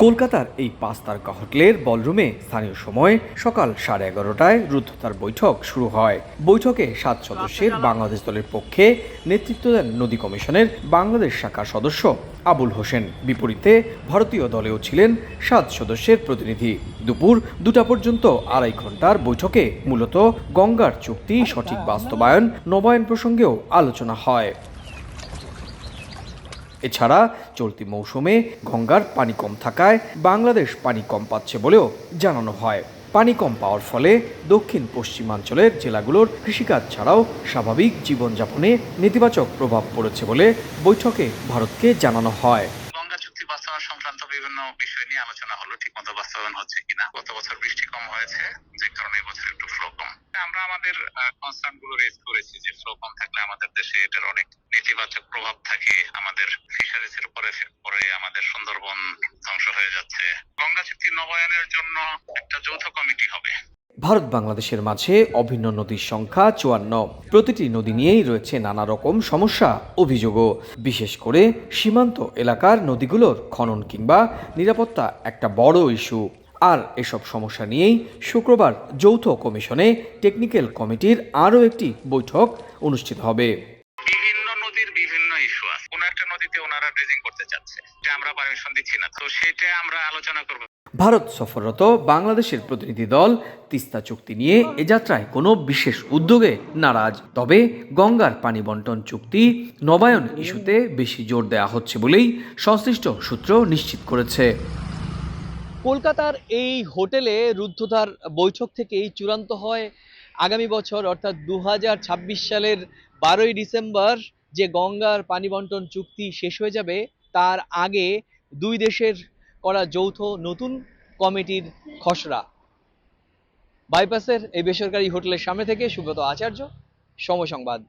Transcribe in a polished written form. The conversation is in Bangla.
কলকাতার এই 5 তারকা হোটেলের বলরুমে স্থানীয় সময় সকাল 11:30টায় রুদ্ধতার বৈঠক শুরু হয়। বৈঠকে 7 সদস্যের বাংলাদেশ দলের পক্ষে নেতৃত্ব দেন নদী কমিশনের বাংলাদেশ শাখার সদস্য আবুল হোসেন। বিপরীতে ভারতীয় দলেও ছিলেন 7 সদস্যের প্রতিনিধি। দুপুর 2টা পর্যন্ত 2.5 ঘন্টার বৈঠকে মূলত গঙ্গার চুক্তি সঠিক বাস্তবায়ন নবায়ন প্রসঙ্গেও আলোচনা হয়। এছাড়া চলতি মৌসুমে গঙ্গার পানি কম থাকায় বাংলাদেশ পানি কম পাচ্ছে বলেও জানানো হয়। পানি কম পাওয়ার ফলে দক্ষিণ পশ্চিমাঞ্চলের জেলাগুলোর কৃষিকাজ ছাড়াও স্বাভাবিক জীবনযাপনে নেতিবাচক প্রভাব পড়েছে বলে বৈঠকে ভারতকে জানানো হয়। গঙ্গা চুক্তি বাস্তবায়ন সংক্রান্ত বিভিন্ন বিষয় নিয়ে আলোচনা হলো, ঠিকমতো বাস্তবায়ন হচ্ছে কিনা। গত বছর বৃষ্টি কম হয়েছে, যে কারণে এবছর একটু ফ্লো কম। আমরা আমাদের কনসার্ন গুলো রেজ করেছি যে ফ্লো কম থাকলে আমাদের দেশে এটার অনেক নেতিবাচক প্রভাব থাকে, আমাদের ফিশারিজ এর উপরে এফেক্ট পড়ে, আমাদের সুন্দরবন ধ্বংস হয়ে যাচ্ছে। গঙ্গা চুক্তি নবায়নের জন্য একটা যৌথ কমিটি হবে। ভারত বাংলাদেশের মাঝে অভিন্ন নদীর সংখ্যা 54। প্রতিটি নদী নিয়েই রয়েছে নানা রকম সমস্যা অভিযোগও। বিশেষ করে সীমান্ত এলাকার নদীগুলোর খনন কিংবা নিরাপত্তা একটা বড় ইস্যু। আর এসব সমস্যা নিয়েই শুক্রবার যৌথ কমিশনে টেকনিক্যাল কমিটির আরও একটি বৈঠক অনুষ্ঠিত হবে। বিভিন্ন নদীর বিভিন্ন ইস্যু আছে, কোন একটা নদীতে ওনারা ড্রেজিং করতে চাচ্ছে, এটা আমরা পারমিশন দিচ্ছি না, তো সেটা আমরা আলোচনা করব। ভারত সফররত বাংলাদেশের প্রতিনিধি দল তিস্তা চুক্তি নিয়ে এ যাত্রায় কোনো বিশেষ উদ্যোগে নারাজ। তবে গঙ্গার পানি বন্টন চুক্তি নবায়ন ইস্যুতে বেশি জোর দেওয়া হচ্ছে বলেই সংশ্লিষ্ট সূত্র নিশ্চিত করেছে। কলকাতার এই হোটেলে রুদ্ধতার বৈঠক থেকেই চূড়ান্ত হয় আগামী বছর অর্থাৎ 2026 সালের 12ই ডিসেম্বর যে গঙ্গার পানি বন্টন চুক্তি শেষ হয়ে যাবে তার আগে দুই দেশের করা যৌথ নতুন কমিটির খসড়া। বাইপাসের এই বেসরকারি হোটেলের সামনে থেকে সুব্রত আচার্য, সময় সংবাদ।